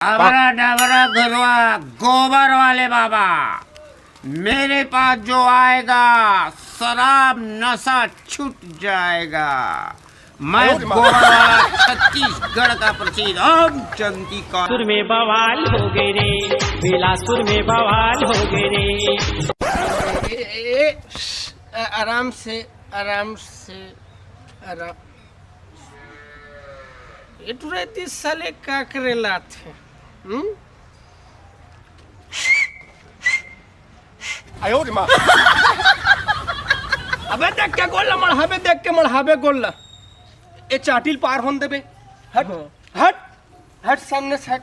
अबरा डबरा घरवा गोबर वाले बाबा, मेरे पास जो आएगा शराब नशा छूट जाएगा। मैं गोबर वाला छत्तीसगढ़ का प्रसिद्ध ओम चंदी का सुर में बवाल हो गए रे, बिलासपुर में बवाल हो गए रे। आराम से आराम से आराम। ये टूरे साले का करेला थे। आयो रे माँ। अबे देख के गोल मढ़ाबे, देख के मढ़ाबे गोल। ए चाटिल पार होन देबे। हट हट हट, सामने से हट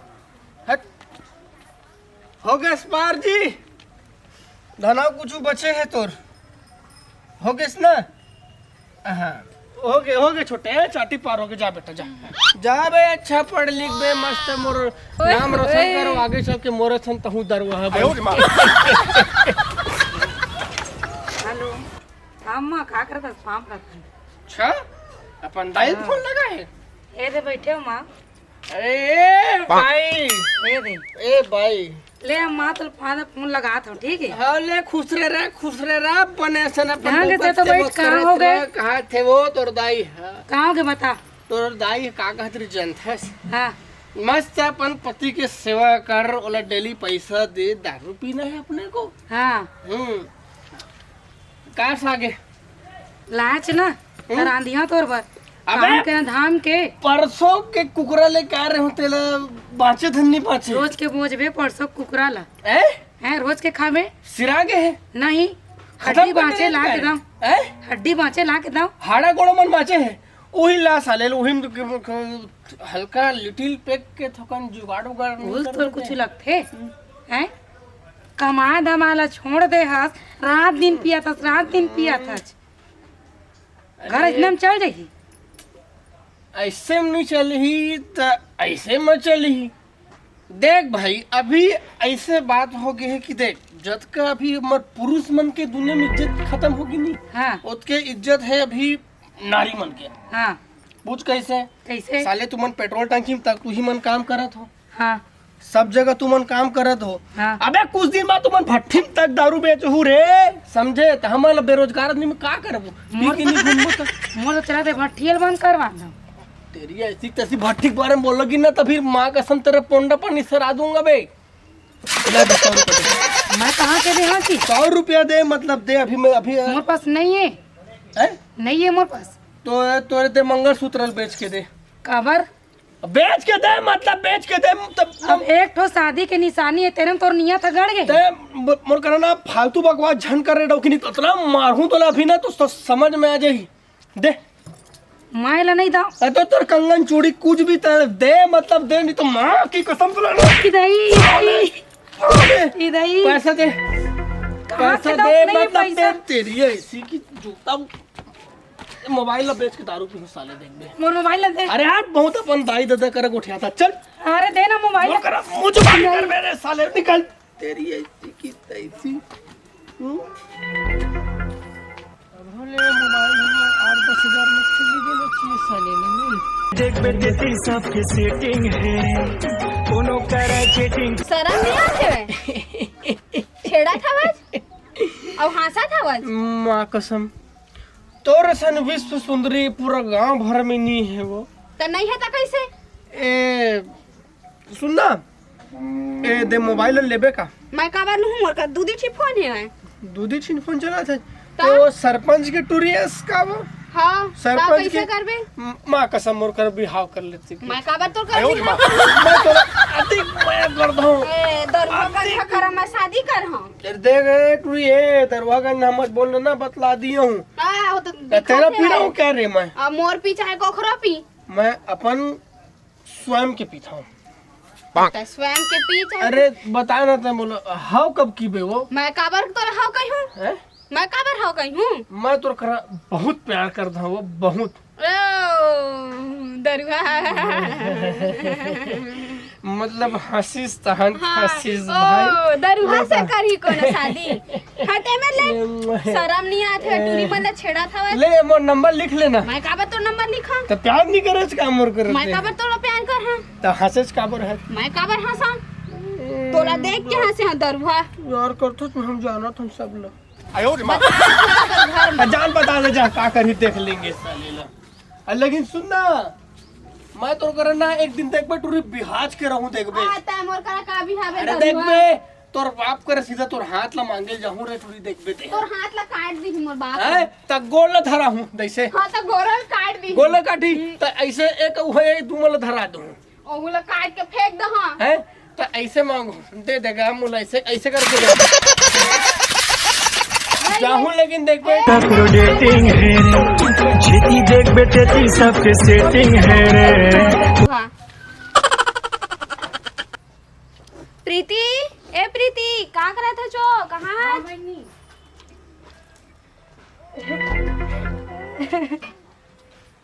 हट। हो गए पार जी, धनाव कुछ बचे है तोर। हो गए ना? हाँ हो गए छोटे, चाटी पार हो गए। जा बेटा जा बे, अच्छा पढ़ लिख बे, मस्त मोर नाम रोशन करो, आगे चल के मोरे थन तहु दरवा है। आयो रे माँ। हेलो अम्मा का करता काम करता। अच्छा अपन दाई फोन लगा है। ए दे बैठे हो माँ। अरे भाई, ए दे ए भाई ले अम्मा तो फोन लगा था, ठीक है? हाँ ले, खुश रह बने से ना। ढंग से तो बैठ, कहाँ हो गए? कहाँ थे वो तोर दाई? कहाँ हो गए बता। तोर दाई का कहत रही जनता से हाँ मस्त अपन पति के सेवा कर, ओला डेली पैसा दे, दारू पीना है अपने को। हाँ का सागे लाच ना रांधिया तोर बर अबे! काम के धाम के परसों के कुकरा ले का रहे हो तेला बाचे धन्नी बाचे रोज के बोझबे परसों कुकरा ला ए है, रोज के खावे सिरागे है नहीं। खत्म हड्डी कर बाँचे दे ला के का? दाम, ए हड्डी बाँचे ला के दाम। हाड़ा गोड़ा मन बाचे है ओही ला साले ओही में हल्का लिटिल पेक के थकन जुगाड़ उगाड़ भूल तो कुछ लगते हैं। कमा धमाला छोड़ दे हस, रात दिन पिया था घर एकदम चल जाएगी। ऐसे में नहीं चली तो ऐसे में चली। देख भाई, अभी ऐसे बात हो गई है कि देख जत का अभी हमार पुरुष मन के दुनिया में इज्जत खत्म होगी नहीं। हाँ उसके इज्जत है अभी नारी मन के। हाँ पूछ कैसे? कैसे? साले तू मन पेट्रोल टंकी में तक तू ही मन काम करत हो, हाँ सब जगह तू मन काम करत हो। हाँ अबे कुछ दिन बाद तू मन भट्टी में तक दारू बेचहू रे, समझे? तो हमारा बेरोजगार आदमी में का करबो? पी के नहीं घूमबो तो मोर तो चला दे भट्टियल बंद करवा दो। तेरी ऐसी तैसी भट्टी के बारे में बोलोगी ना तो फिर माँ कसम तेरे पोंडा पानी सरा दूंगा बे। ले दे 100 रुपया दे। मैं कहाँ के दे? हाँ की 100 रुपया दे, मतलब दे अभी। मैं अभी मोर पास नहीं है, नहीं है मोर पास। तो तोरे ते मंगलसूत्र बेच के दे। कबर बेच के दे, मतलब बेच के दे। अब एक ठो शादी के निशानी है तेरे में, तोर नियत गड़ गए। ते मोर करना फालतू बकवास झन कर रहे कि नहीं तो इतना मारूं तो अभी ना तो समझ में आ जाही। दे मैं ला नहीं दाओ तो तोर कंगन चूड़ी कुछ भी दे, मतलब दे, नहीं तो माँ की कसम तो लेना। इधर पैसा दे, पैसा दे, मतलब दे। तेरी ऐसी की जूता मोबाइल बेच के दारू पी साले देख दे। मोर मोबाइल दे। अरे यार बहुत अपन दाई दादा कर उठा था। चल अरे दे ना मोबाइल। मुझे बात कर मेरे साले, निकल। तेरी ऐसी की तैसी मोबाइल 8-10 हजार में चली गई चाहिए साले में। देख बेटे तेरी सबके सेटिंग है, कोनो करे चीटिंग। शरम नहीं आते छेड़ा था आवाज और हंसा था आवाज। माँ कसम तोर सन विश्व सुंदरी पूरा गांव भर में नहीं है वो। तो नहीं है तो कैसे? ए सुनना, ए दे मोबाइल लेबे का। मैं काबर नहीं मोर का दूधी छिपन है। दूधी छिन फोन चला था तो सरपंच के टूरियस का वो। हाँ सरपंच कैसे के करबे? माँ कसम मोर कर बिहाव कर लेती। मैं काबर तो कर आयो रे माँ। मैं तो अधिक मैं कर दूं। ए दरवा का कर मैं शादी कर हूं। तेरे दे गए टू ये दरवा का नाम मत बोलना ना, बतला दिया हूँ। हां वो तो तेरा पी रहा हूँ क्या रे? मैं अब मोर पी चाहे कोखरा पी, मैं अपन स्वयं के पीता हूँ। तो स्वयं के पी चाहे। अरे बता ना तो बोलो हाउ कब की बे वो? मैं काबर तो हां कहूं, हैं? मैं काबर हां कहूं। मैं तो करा बहुत प्यार करता हूँ वो, बहुत। दरवा मतलब हसीस तहन हसीस ओ भाई दरुहा से करी कोनो शादी हटे में ले शर्म नहीं आथे टूरी मन छेड़ा था ले मोर नंबर लिख लेना। मैं काबर तो नंबर लिखा तो प्यार नहीं करे का मोर करे मैं काबर तो प्यार काबर है तो हंसेस काबर है मैं काबर हंसा तोला देख के हंसे हैं दरुआ यार करतो तो हम जाना तुम सब लोग घर जान बता दे जा का करी देख लेंगे साले ला लेकिन सुनना मैं तो करना एक दिन देख बे टूरी बिहाज के रहूं देख बे आता है मोर करा का भी हवे अरे देख बे तोर बाप करे सीधा तोर हाथ ला मांगे जाहूं रे टूरी देख बे ते तोर हाथ ला काट दी मोर बाप है त गोल ला धरा हूं दैसे हां तो गोरल काट दी गोल काटी त ऐसे एक है दूमल धरा दूं ओहुला काट के फेंक दे हां है त ऐसे मांगो दे देगा मुल ऐसे ऐसे करके दे जाहूं लेकिन देख बे डेटिंग है रे छेती देख बेटे ती सबके सेटिंग है रे वाह प्रीति ए प्रीति का कर रहा था जो कहां है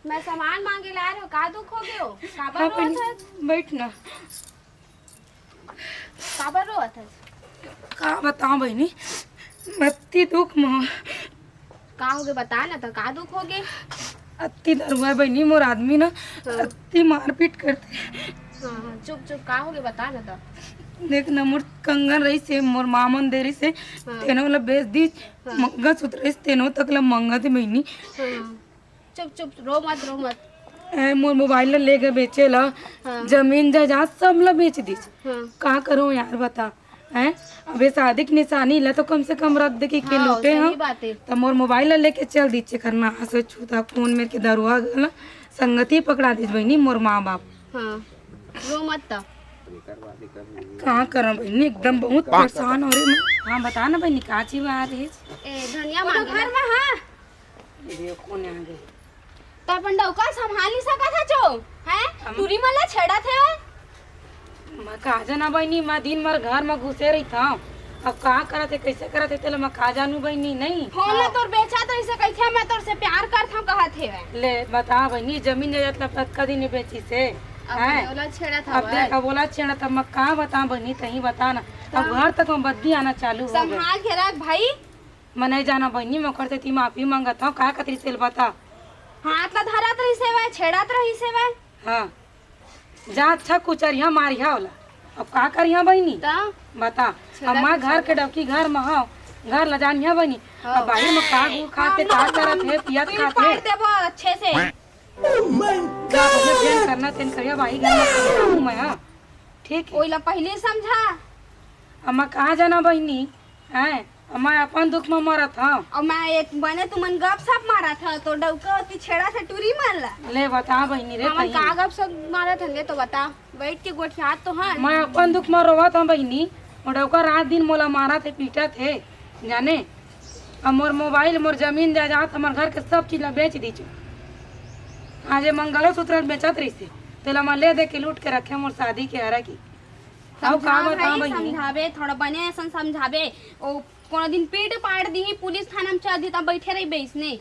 मैं सामान मांगे ला रही हूँ का दुख हो गयो काबर रोत है बैठ ना काबर रोत है का बताऊं बहनी अति दुख में का हो गए बता ना तो का दुख हो गए अति दरुआ बहनी मोर आदमी ना अति मारपीट करते हाँ चुप चुप का हो गए बता ना तो देख ना मोर कंगन रही से मोर मामन दे रही से तेनो ला बेच दी मंगा सूत्र रही तेनो तक ला मंगा थी बहनी चुप चुप रो मत ए मोर मोबाइल ला लेके बेचे ला जमीन जायदाद सब ला बेच दी का करूं यार बता हैं अबे शादी की निशानी ला तो कम से कम रख दे के लूटे हम तो मोर मोबाइल ला लेके चल दीचे करना हंसे छूता खून मेरे के दरुआ गला संगति पकड़ा दी बहनी मोर माँ बाप हाँ रो मत तो कहाँ करम बहनी एकदम बहुत परेशान हो रही मैं हाँ बता ना बहनी का चीज आ रही ए धनिया मांग घर में हां देखो ने आ गई तो अपन डौका संभाली सका था जो हैं टूरी मला छेड़ा थे मैं कहा जाना बहनी मैं दिन भर घर में घुसे रही था अब कहाँ करते कैसे करते तेल मैं कहा जानू बहनी नहीं फोन ला तोर बेचा तो इसे कैसे मैं तोर से प्यार करता हूं कहा थे ले बता बहनी जमीन जायदाद ला कदी नहीं बेची से अब बोला छेड़ा था अब देख अब बोला छेड़ा तब मैं कहाँ बता बहनी तही बता ना अब घर तक में बद्दी आना चालू हो गई संभाल के रख भाई मैं नहीं जाना बहनी मैं करते थी माफी मांगता हूँ का कतरी तेल बता हाथ ला धरत रही से वे छेड़त रही से वे हाँ जा अच्छा कुचरिया मारिया होला अब का करिया बहनी तो बता अब मैं घर के डबकी घर में हाँ घर ल जानिया बनी अब बाहर में का गुड़ खाते का करत है पियत तू खाते पाड़ देबो अच्छे से जा मुझे प्यार करना तेन करिया बाई घर में खाता हूँ मैं हाँ ठीक है ओइला पहले समझा अब मैं कहाँ जाना बहनी हैं अब मैं अपन दुख में मरत हूँ और मैं एक बने तुमन गप सप मारा था तो डौका की छेड़ा से टूरी मारला ले बता बहनी रे हमन तही। का गप सप मारा था तो बता बैठ के गोठियात तो हां मैं अपन दुख में रोवत हूँ बहनी और डौका रात दिन मोला मारा थे पीटा थे जाने अब मोर मोबाइल मोर जमीन जायदाद हमार घर के सब चीज ला बेच दीचो आज मंगलो सूत्र बेचत रही से तेला मैं ले दे के लूट के रखे मोर शादी के हरा की अब का बता बहनी समझावे थोड़ा बने ऐसा समझावे ओ कोनो दिन पेट पाड़ दी पुलिस थाना में चल दी तब बैठे रही बेसने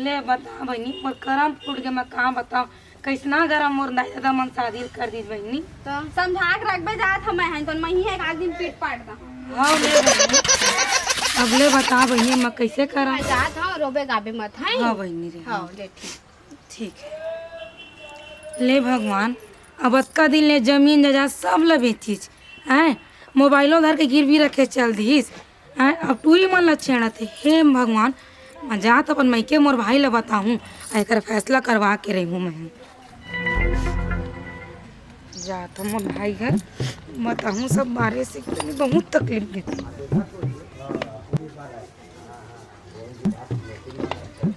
ले बता बहनी मोर करम फूट के मैं कहाँ बताऊँ कैसना गरम मोर दादा मन शादी कर दी बहनी तो समझा के रखबे जात हम हैं तो मैं ही है एक दिन पेट पाड़ दा हाँ ले बहनी अब ले बता बहनी मैं कैसे करा मैं जात हां रोबे गाबे मत है हाँ बहनी रे हां ले ठीक ठीक है ले भगवान अब अतका दिन ले जमीन जायदाद सब ला बेचीच हैं मोबाइलो धर के गिरवी रखे चल दीस हैं अब टूरी मन ला छेड़ा थे हे भगवान मैं जात अपन मैके मोर भाई ला बताऊँ एक फैसला करवा के रही हूँ मैं जात मोर भाई घर बताऊँ सब बारे से बहुत तकलीफ देती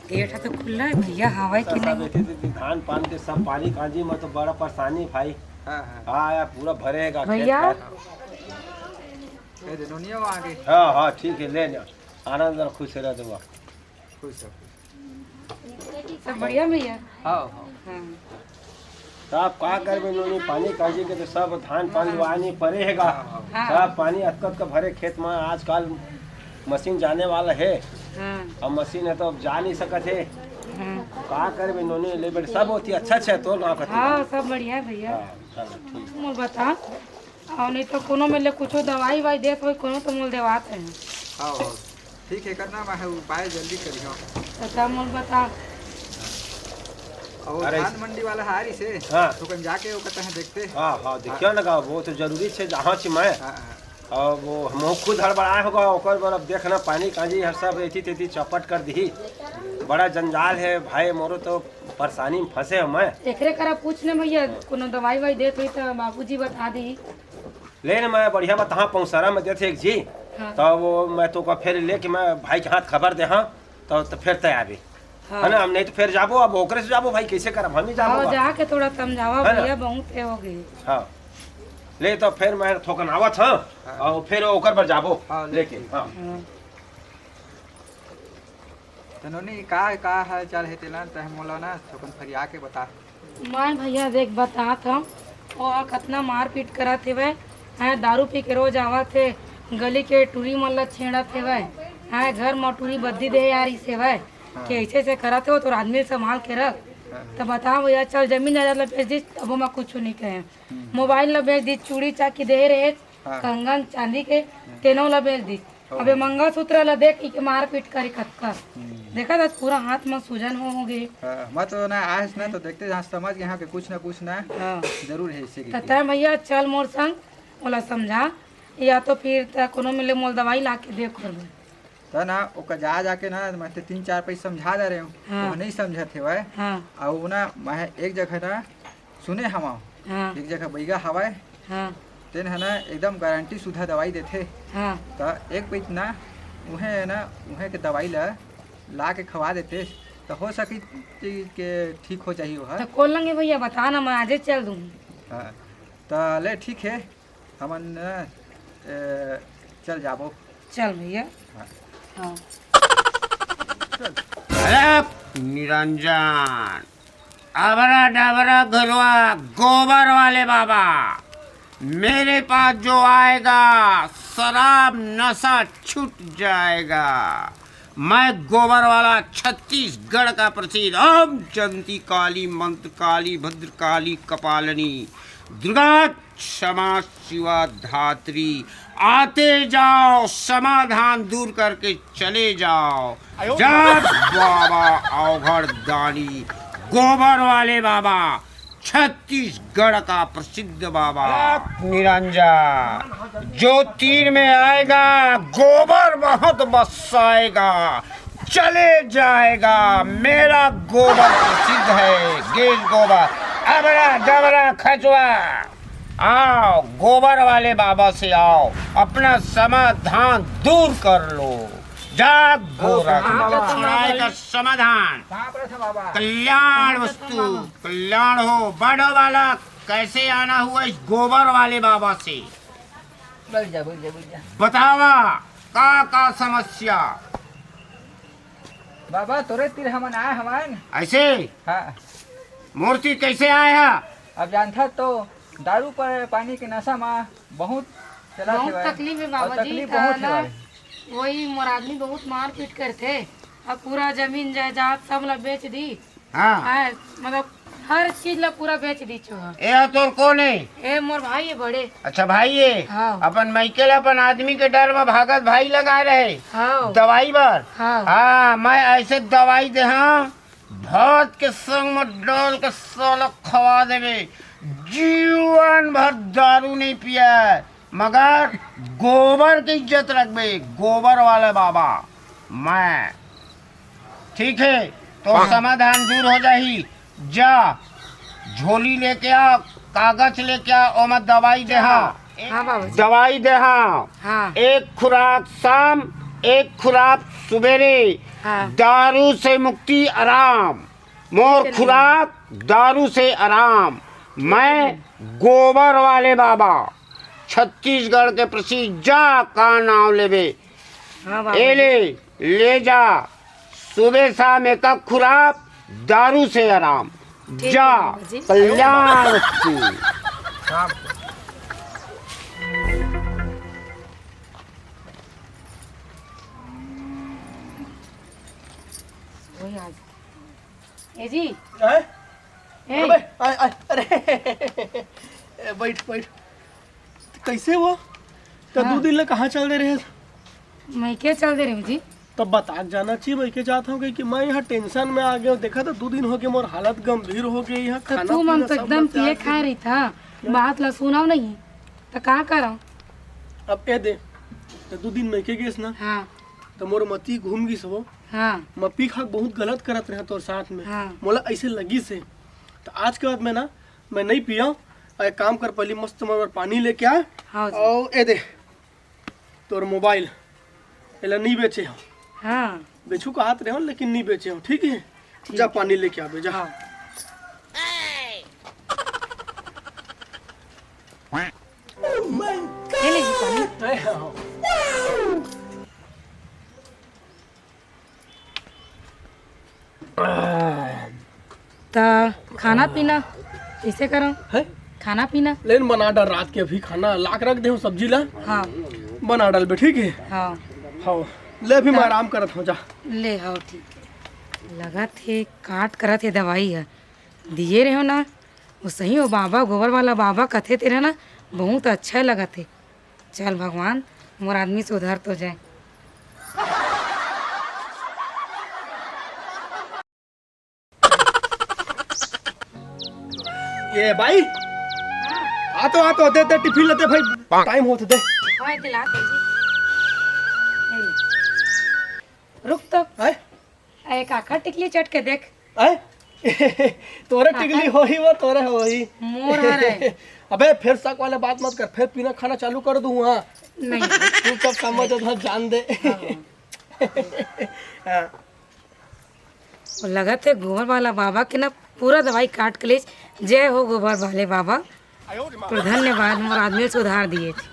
गेट तो खुला है भैया हवा की नहीं धान पान के सब पानी कांजी में तो बड़ा परेशानी भाई हाँ यार पूरा भरेगा भैया हाँ हाँ ठीक है ले आनंद और खुश रह दूंगा सब बढ़िया भैया हाँ सब का कर नोनी पानी कांजी के तो सब धान पान वानी पड़ेगा सब पानी अतकत का भरे खेत में आजकल मशीन जाने वाला है अब मशीन है तो अब जा नहीं सकत है का कर नोनी ले बेटे सब होती अच्छा अच्छा तो ना करती हाँ सब बढ़िया है भैया मोल बता और नहीं तो कोनो में ले कुछ दवाई वाई देत हो कोनो तो मोल देवात है ठीक है करना मैं उपाय जल्दी करियो अच्छा मोल बता और अरे धान मंडी वाला हारी से हाँ। तो कहीं जाके वो कहते हैं देखते। हाँ हाँ देखियो ना का वो तो जरूरी है जहाँ छी मैं हाँ, और वो हम खुद हड़बड़ाए होगा ओकर बर अब देखना पानी काजी हर सब एथी तेथी चौपट कर दी। बड़ा जंजाल है भाई मोरो तो परेशानी में फंसे हो मैं। एकरे करा पूछ ले भैया कोनो दवाई वाई देत हुई तो बाबूजी बता दी। ले न मैं बढ़िया बता पहुँचरा में देते एक जी हाँ। तो वो मैं तो का फिर लेके मैं भाई के हाथ खबर दे हाँ तो फिर तय आबी है ना। हम नहीं तो फिर जाबो अब ओकरे से जाबो भाई कैसे करब हम ही हाँ जाबो। जाके थोड़ा समझावा है ना? भैया बहुत ये हो गई। हाँ ले तो फिर मैं थोकन आवत हाँ और फिर ओकर पर जाबो हाँ, लेके हाँ। तनोनी का हाल चाल है तेला तह मोला ना थोकन फरिया के बता। मैं भैया देख बतात हम और कितना मार पीट करत हेवे हैं। दारू पी के रोज आवत थे गली के टूरी मन ला छेड़त हेवे हैं। घर में टूरी बद्दी दे यार इस हेवे कि ऐसे से करत हो तो आदमी संभाल के रख। तो बताओ भैया चल जमीन जायदाद ला बेच दी तब मैं कुछ नहीं कहे। मोबाइल ला बेच दी चूड़ी चाकी दे रहे कंगन चांदी के तेनों ला बेच दी। अबे मंगलसूत्र ला देख के मार पीट करी कतका देखा था पूरा हाथ में सूजन हो गई। मैं तो ना आज ना तो देखते जहाँ समझ गए कि कुछ ना जरूर है इससे। तथा भैया चल मोर संग बोला समझा या तो फिर कोनो मिले मोल दवाई ला के दे कर तो ना ओका जाके ना मैं 3-4 पैसे समझा दे रहे हूँ। हाँ। वो नहीं समझते हुए हाँ और ना मैं एक जगह ना सुने हम हाँ एक जगह बैगा हवाए हाँ तेन है ना एकदम गारंटी सुधा दवाई देते। हाँ तो एक पैस ना उहे के दवाई ला के खवा देते तो हो सकी के ठीक हो जाही वो तो खोल लेंगे भैया बता ना मैं आजे चल दूँ। हाँ तो ले ठीक है हमन चल जाबो। चल भैया हाँ अरे निरंजन अबरा डबरा घरवा गोबर वाले बाबा मेरे पास जो आएगा शराब नशा छूट जाएगा। मैं गोबर वाला छत्तीसगढ़ का प्रसिद्ध ओम जयंती काली मंत्र काली भद्र काली कपालिनी दुर्गा क्षमा शिवा धात्री आते जाओ समाधान दूर करके चले जाओ। जब बाबा अवघड़ दानी गोबर वाले बाबा छत्तीसगढ़ का प्रसिद्ध बाबा निरंजन जो तीर में आएगा गोबर बहुत बरसाएगा चले जाएगा। मेरा गोबर प्रसिद्ध है गेज गोबर अबरा डबरा खचवा आओ गोबर वाले बाबा से आओ अपना समाधान दूर कर लो। जा गोरा चुनाई का समाधान कल्याण वस्तु कल्याण हो बड़ो वाला कैसे आना हुआ इस गोबर वाले बाबा से बतावा का समस्या बाबा तोरे तीर हमन आए हमान। ऐसे हाँ मूर्ति कैसे आए है अब जानता तो दारू पर पानी के नशा में बहुत चला बहुत तकलीफ है बाबा जी तकलीफ बहुत ना है। वही मोर आदमी बहुत मार पीट करते अब पूरा जमीन जायदाद सब ला बेच दी। हाँ हाँ, मतलब हर चीज ला पूरा बेच दी छो। ये तो कौन है ए मोर भाई है बड़े। अच्छा भाई ये हाँ। अपन माइकल अपन आदमी के डर में भागत भाई लगा रहे हाँ दवाई बर हाँ हाँ मैं ऐसे दवाई दे हाँ भात के संग में डाल के साला खवा देवे जीवन भर दारू नहीं पिया मगर गोबर की इज्जत रखबे गोबर वाले बाबा मैं ठीक है तो समाधान दूर हो जाही। जा झोली लेके आ कागज लेके आ ओमा दवाई दे हाँ बाबा जी दवाई दे हाँ एक खुराक शाम एक खुराक सवेरे हाँ दारू से मुक्ति आराम मोर खुराक दारू से आराम। मैं गोबर वाले बाबा छत्तीसगढ़ के प्रसिद्ध जा का नाम लेवे हाँ बाबा ए ले जा सुबह शाम एक खुराक दारू से आराम जा बाबा जी। कल्याण वही आज ए जी हैं? ए अरे बैठ बैठ कैसे वो तो हाँ। 2 दिन ले कहाँ चल दे रहे मैं क्या चल दे रही हूँ जी तब बता के जाना चाहिए। मैं के चाहता हूँ कि मैं यहाँ टेंशन में आ गया हूँ। देखा तो 2 दिन हो गए मोर हालत गंभीर हो गई है। तो तू मन तो एकदम पिए खा रही था, बात ला सुनाओ नहीं तो का करो। अब ए दे तो 2 दिन मैं के गेस ना। हाँ तो मोर मती घूम गई सब। हाँ मैं पी खा बहुत गलत करत रहे तोर साथ में। हाँ। मोला ऐसे लगी से तो आज के बाद मैं ना मैं नहीं पिया। और एक काम कर, पहले मस्त मैं पानी लेके आ हाँ जी। और ए दे तोर मोबाइल एला नहीं बेचे हो। हाँ बेचू का हाथ रहे हो लेकिन नहीं बेचे हो, ठीक है? जा पानी लेके आवे जा। हाँ। ले लीजिए पानी। तो खाना पीना कैसे करो? है खाना पीना लेकिन बना डाल रात के अभी खाना लाक रख दे हूँ सब्जी ला। हाँ बना डाल बे, ठीक है? हाँ हाँ ले भी मैं आराम करत हूँ जा। ले आओ ठीक। लगा थे काट करा थे दवाई है दिए रहे हो ना, वो सही हो बाबा गोबर वाला बाबा कथे तेरे ना बहुत अच्छा लगा थे। चल भगवान मोर आदमी से उधर तो जाए। ये भाई आ तो दे दे टिफिन लेते भाई, टाइम होते दे। हाँ, दिला दीजिए। रुक तो आए एक आखा टिकली चट के देख। आए तोरे टिकली हो ही वो तोरे हो ही मोर आ रहे। अबे फिर शक वाले बात मत कर, फिर पीना खाना चालू कर दूँ। हाँ नहीं तू सब समझ था जान दे। हाँ। वो लगा थे गोबर वाला बाबा के ना पूरा दवाई काट के ले। जय हो गोबर वाले बाबा, तो धन्यवाद मोर आदमी से उधार दिए थे।